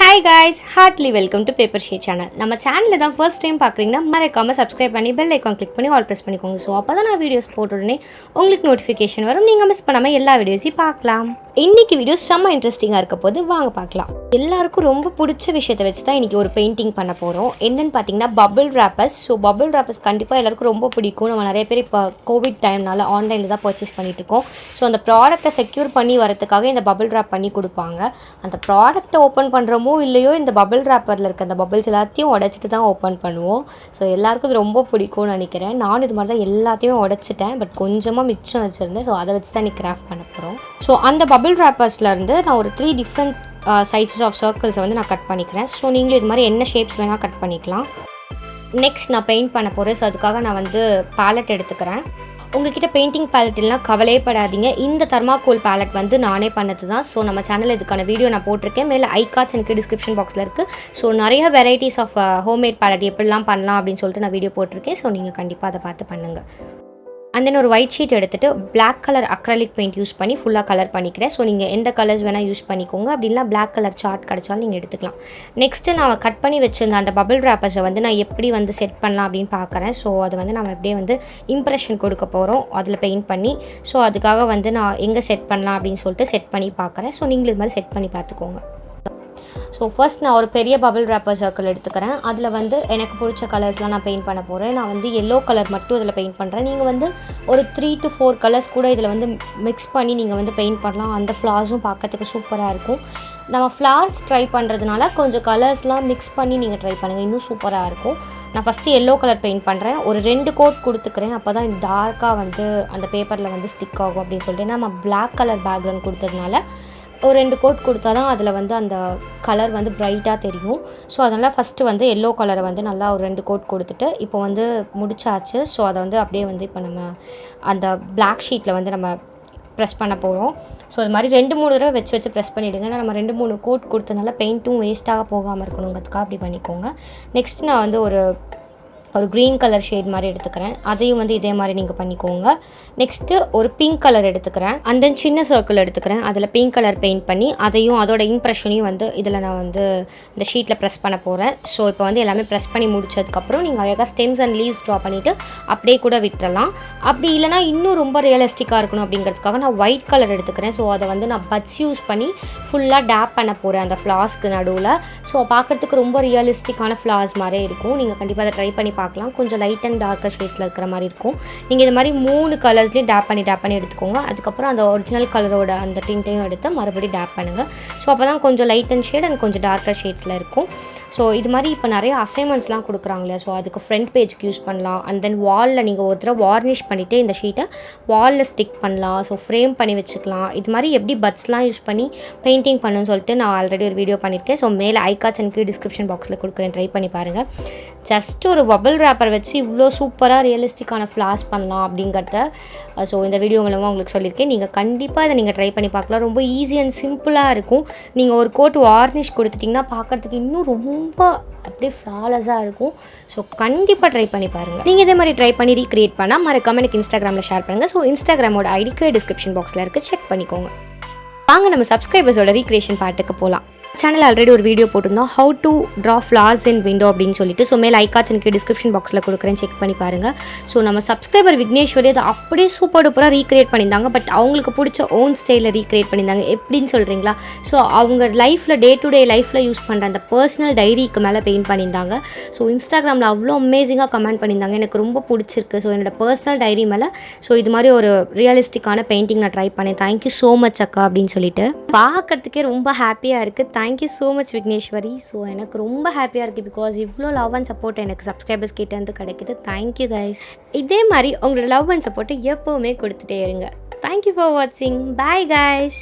Hi guys, heartily welcome to PAPERSHADE channel. நம்ம சேனலை தான் ஃபர்ஸ்ட் டைம் பார்க்குறீங்கன்னா மறக்காம சப்ஸ்கிரைப் பண்ணி பெல் ஐக்கான் கிளிக் பண்ணி ஆல் ப்ரெஸ் பண்ணிக்கோங்க. ஸோ அப்போ தான் நான் வீடியோஸ் போட்ட உடனே உங்களுக்கு நோட்டிஃபிகேஷன் வரும். நீங்கள் மிஸ் பண்ணாமல் எல்லா வீடியோஸையும் பார்க்கலாம். இன்றைக்கி வீடியோ செம்ம இன்ட்ரெஸ்டிங்காக இருக்க போது வாங்க பார்க்கலாம். எல்லாருக்கும் ரொம்ப பிடிச்ச விஷயத்தை வச்சு தான் இன்றைக்கி ஒரு பெயிண்டிங் பண்ண போகிறோம். என்னென்னு பார்த்தீங்கன்னா bubble wrappers. So bubble wrappers கண்டிப்பாக எல்லாருக்கும் ரொம்ப பிடிக்கும். நம்ம நிறைய பேர் இப்போ கோவிட் டைம்னால ஆன்லைனில் தான் பர்ச்சேஸ் பண்ணிகிட்ருக்கோம். ஸோ அந்த ப்ராடக்ட்டை செக்யூர் பண்ணி வரதுக்காக இந்த பபிள் ராப் பண்ணி கொடுப்பாங்க. அந்த ப்ராடக்ட்டை ஓப்பன் பண்ணுறோமோ இல்லையோ இந்த பபிள் ராப்பரில் இருக்க அந்த பபிள்ஸ் எல்லாத்தையும் உடச்சிட்டு தான் ஓப்பன் பண்ணுவோம். ஸோ எல்லாருக்கும் இது ரொம்ப பிடிக்கும்னு நினைக்கிறேன். நானும் இது மாதிரி தான் எல்லாத்தையுமே உடச்சிட்டேன். பட் கொஞ்சமாக மிச்சம் வச்சுருந்தேன். ஸோ அதை வச்சு தான் இன்றைக்கி கிராஃப்ட் பண்ண போகிறோம். ஸோ அந்த பபிள் ராப்பர்ஸ்லேருந்து நான் ஒரு 3 டிஃப்ரெண்ட் சைஸஸ் ஆஃப் சர்க்கிள்ஸை வந்து நான் கட் பண்ணிக்கிறேன். ஸோ நீங்களும் இது மாதிரி என்ன ஷேப்ஸ் வேணால் கட் பண்ணிக்கலாம். நெக்ஸ்ட் நான் பெயிண்ட் பண்ண போகிறேன். ஸோ அதுக்காக நான் வந்து பேலட் எடுத்துக்கிறேன். உங்கள்கிட்ட பெயிண்டிங் பேலட் இல்லைனா கவலையே படாதீங்க. இந்த தர்மாக்கோல் பேலட் வந்து நானே பண்ணது தான். ஸோ நம்ம சேனலில் இதுக்கான வீடியோ நான் போட்டிருக்கேன். மேலே ஐகார்ட்ஸ் எனக்கு டிஸ்கிரிப்ஷன் பாக்ஸில் இருக்குது. ஸோ நிறைய வெரைட்டிஸ் ஆஃப் ஹோம்மேட் பேலட் எப்படிலாம் பண்ணலாம் அப்படின்னு சொல்லிட்டு நான் வீடியோ போட்டிருக்கேன். ஸோ நீங்கள் கண்டிப்பாக அதை பார்த்து பண்ணுங்கள். அண்ட் தென் ஒரு ஒயிட் ஷீட் எடுத்துகிட்டு black colour acrylic paint use பண்ணி ஃபுல்லாக கலர் பண்ணிக்கிறேன். ஸோ நீங்கள் எந்த கலர்ஸ் வேணால் யூஸ் பண்ணிக்கோங்க. அப்படின்னா பிளாக் கலர் சார்ட் கிடச்சாலும் நீங்கள் எடுத்துக்கலாம். நெக்ஸ்ட்டு நான் கட் பண்ணி வச்சுருந்த அந்த பபிள் ராப்பர்ஸை வந்து நான் எப்படி வந்து செட் பண்ணலாம் அப்படின்னு பார்க்குறேன். ஸோ அது வந்து நம்ம எப்படியே வந்து இம்ப்ரெஷன் கொடுக்க போகிறோம் அதில் பெயிண்ட் பண்ணி. ஸோ அதுக்காக வந்து நான் எங்கே செட் பண்ணலாம் அப்படின்னு சொல்லிட்டு செட் பண்ணி பார்க்குறேன். ஸோ நீங்களும் இது மாதிரி செட் பண்ணி பார்த்துக்கோங்க. ஸோ ஃபர்ஸ்ட் நான் ஒரு பெரிய பபிள் ராப்பர் சர்க்கிள் எடுத்துக்கிறேன். அதில் வந்து எனக்கு பிடிச்ச கலர்ஸ்லாம் நான் பெயிண்ட் பண்ண போகிறேன். நான் வந்து எல்லோ கலர் மட்டும் இதில் பெயிண்ட் பண்ணுறேன். நீங்கள் வந்து ஒரு 3 to 4 கலர்ஸ் கூட இதில் வந்து மிக்ஸ் பண்ணி நீங்கள் வந்து பெயிண்ட் பண்ணலாம். அந்த ஃப்ளார்ஸும் பார்க்கறதுக்கு சூப்பராக இருக்கும். நம்ம ஃப்ளார்ஸ் ட்ரை பண்ணுறதுனால கொஞ்சம் கலர்ஸ்லாம் மிக்ஸ் பண்ணி நீங்கள் ட்ரை பண்ணுங்கள், இன்னும் சூப்பராக இருக்கும். நான் ஃபஸ்ட்டு எல்லோ கலர் பெயிண்ட் பண்ணுறேன். ஒரு 2 கோட் கொடுத்துக்கிறேன். அப்போ தான் டார்க்காக வந்து அந்த பேப்பரில் வந்து ஸ்டிக் ஆகும் அப்படின்னு சொல்லிட்டு நம்ம பிளாக் கலர் பேக்ரவுண்ட் கொடுத்ததுனால ஒரு 2 கோட் கொடுத்தா தான் அதில் வந்து அந்த கலர் வந்து ப்ரைட்டாக தெரியும். ஸோ அதனால் ஃபஸ்ட்டு வந்து எல்லோ கலரை வந்து நல்லா ஒரு 2 கோட் கொடுத்துட்டு இப்போ வந்து முடிச்சாச்சு. ஸோ அதை வந்து அப்படியே வந்து இப்போ நம்ம அந்த பிளாக் ஷீட்டில் வந்து நம்ம ப்ரெஸ் பண்ண போகிறோம். ஸோ அது மாதிரி 2-3 தடவை வச்சு ப்ரெஸ் பண்ணிவிடுங்க. ஏன்னா நம்ம 2-3 கோட் கொடுத்தனால பெயிண்ட்டும் வேஸ்ட்டாக போகாமல் இருக்கணுங்கிறதுக்காக அப்படி பண்ணிக்கோங்க. நெக்ஸ்ட் நான் வந்து ஒரு க்ரீன் கலர் ஷேட் மாதிரி எடுத்துக்கிறேன். அதையும் வந்து இதே மாதிரி நீங்கள் பண்ணிக்கோங்க. நெக்ஸ்ட்டு ஒரு பிங்க் கலர் எடுத்துக்கிறேன். அண்ட் தென் சின்ன சர்க்கிள் எடுத்துக்கிறேன். அதில் பிங்க் கலர் பெயிண்ட் பண்ணி அதையும் அதோட இம்ப்ரெஷனையும் வந்து இதில் நான் வந்து இந்த ஷீட்டில் ப்ரெஸ் பண்ண போகிறேன். ஸோ இப்போ வந்து எல்லாமே ப்ரெஸ் பண்ணி முடிச்சதுக்கப்புறம் நீங்கள் அழகாக ஸ்டெம்ஸ் அண்ட் லீவ்ஸ் ட்ரா பண்ணிவிட்டு அப்படியே கூட விட்டுறலாம். அப்படி இல்லைனா இன்னும் ரொம்ப ரியலிஸ்டிக்காக இருக்கணும் அப்படிங்கிறதுக்காக நான் ஒயிட் கலர் எடுத்துக்கிறேன். ஸோ அதை வந்து நான் பட்ஸ் யூஸ் பண்ணி ஃபுல்லாக டேப் பண்ண போகிறேன் அந்த ஃப்ளார்ஸ்க்கு நடுவில். ஸோ பார்க்குறதுக்கு ரொம்ப ரியலிஸ்டிக்கான ஃப்ளார்ஸ் மாதிரியே இருக்கும். நீங்கள் கண்டிப்பாக அதை ட்ரை பண்ணி பார்க்கலாம். கொஞ்சம் லைட் அண்ட் டார்க்கர் ஷேட்ஸில் இருக்கிற மாதிரி இருக்கும். நீங்கள் இது மாதிரி 3 கலர்ஸ்லேயும் டேப் பண்ணி எடுத்துக்கோங்க. அதுக்கப்புறம் அந்த ஒரிஜினல் கலரோட அந்த டிண்ட்டையும் எடுத்து மறுபடியும் டேப் பண்ணுங்கள். ஸோ அப்போ தான் கொஞ்சம் லைட் அண்ட் ஷேட் அண்ட் கொஞ்சம் டார்க்கர் ஷேட்ஸில் இருக்கும். ஸோ இது மாதிரி இப்போ நிறைய அசைன்மெண்ட்ஸ்லாம் கொடுக்குறாங்க இல்லையா. ஸோ அதுக்கு ஃப்ரண்ட் பேஜ்க்கு யூஸ் பண்ணலாம். அண்ட் தென் வாலில் நீங்கள் ஒரு தடவை வார்னிஷ் பண்ணிவிட்டு இந்த ஷீட்டை வாலில் ஸ்டிக் பண்ணலாம். ஸோ ஃப்ரேம் பண்ணி வச்சுக்கலாம். இது மாதிரி எப்படி பட்ஸ்லாம் யூஸ் பண்ணி பெயிண்டிங் பண்ணணும்னு சொல்லிட்டு நான் ஆல்ரெடி ஒரு வீடியோ பண்ணியிருக்கேன். ஸோ மேலே ஐகார்ட்ஸ் எனக்கு டிஸ்கிரிப்ஷன் பாக்ஸில் கொடுக்குறேன், ட்ரை பண்ணி பாருங்கள். ஜஸ்ட் ஒரு பபிள் ராப்பர் வச்சு இவ்வளோ சூப்பராக ரியலிஸ்டிக்கான ஃப்ளார்ஸ் பண்ணலாம் அப்படிங்கிறத ஸோ இந்த வீடியோ மூலமாக உங்களுக்கு சொல்லியிருக்கேன். நீங்கள் கண்டிப்பாக இதை நீங்கள் ட்ரை பண்ணி பார்க்கலாம். ரொம்ப ஈஸி அண்ட் சிம்பிளாக இருக்கும். நீங்கள் ஒரு கோட் வார்னிஷ் கொடுத்துட்டிங்கன்னா பார்க்குறதுக்கு இன்னும் ரொம்ப அப்படியே ஃப்ளாலஸாக இருக்கும். ஸோ கண்டிப்பாக ட்ரை பண்ணி பாருங்கள். நீங்கள் இதே மாதிரி ட்ரை பண்ணி ரீக்ரியேட் பண்ணால் மறக்காம எனக்கு இன்ஸ்டாகிராமில் ஷேர் பண்ணுங்கள். ஸோ இன்ஸ்டாகிராமோட ஐடிக்கு டிஸ்கிரிப்ஷன் பாக்ஸில் இருக்குது, செக் பண்ணிக்கோங்க. வாங்க நம்ம சப்ஸ்கிரைபர்ஸோட ரீக்ரியேஷன் பார்ட்டுக்கு போகலாம். சேனல் ஆல்ரெடி ஒரு வீடியோ போட்டிருந்தோம், how to draw flowers in window அப்படின்னு சொல்லிட்டு. ஸோ மேலே ஐகார்ட்ஸ் எனக்கு டிஸ்கிரிப்ஷன் பாக்ஸில் கொடுக்குறேன், செக் பண்ணி பாருங்கள். ஸோ நம்ம சப்ஸ்கிரைபர் விக்னேஸ்வரி அதை அப்படியே சூப்பர் டூப்பராக ரீக்ரியேட் பண்ணியிருந்தாங்க. பட் அவங்களுக்கு பிடிச்ச ஓன் ஸ்டைலில் ரீக்ரியேட் பண்ணியிருந்தாங்க. எப்படின்னு சொல்கிறீங்களா? ஸோ அவங்க லைஃப்பில் டே டு டே லைஃப்பில் யூஸ் பண்ணுற அந்த பர்சனல் டைரிக்கு மேலே பெயிண்ட் பண்ணியிருந்தாங்க. ஸோ இன்ஸ்டாகிராமில் அவ்வளோ அமேசிங்காக கமெண்ட் பண்ணியிருந்தாங்க, எனக்கு ரொம்ப பிடிச்சிருக்கு. ஸோ என்னோட பர்சனல் டைரி மேலே ஸோ இது மாதிரி ஒரு ரியலிஸ்டிக்கான பெயிண்டிங் நான் ட்ரை பண்ணேன். தேங்க்யூ ஸோ மச் அக்கா அப்படின்னு சொல்லிட்டு பார்க்கறதுக்கே ரொம்ப ஹாப்பியாக இருக்குது. Thank you so much Vigneshwari. So எனக்கு ரொம்ப ஹாப்பியாக இருக்குது பிகாஸ் இவ்வளோ லவ் அண்ட் சப்போர்ட் எனக்கு சப்ஸ்கிரைபர்ஸ் கிட்டேருந்து கிடைக்குது. Thank you guys. இதே மாதிரி உங்களோட லவ் அண்ட் சப்போர்ட்டை எப்போவுமே கொடுத்துட்டே இருங்க. தேங்க்யூ ஃபார் வாட்சிங். Bye guys.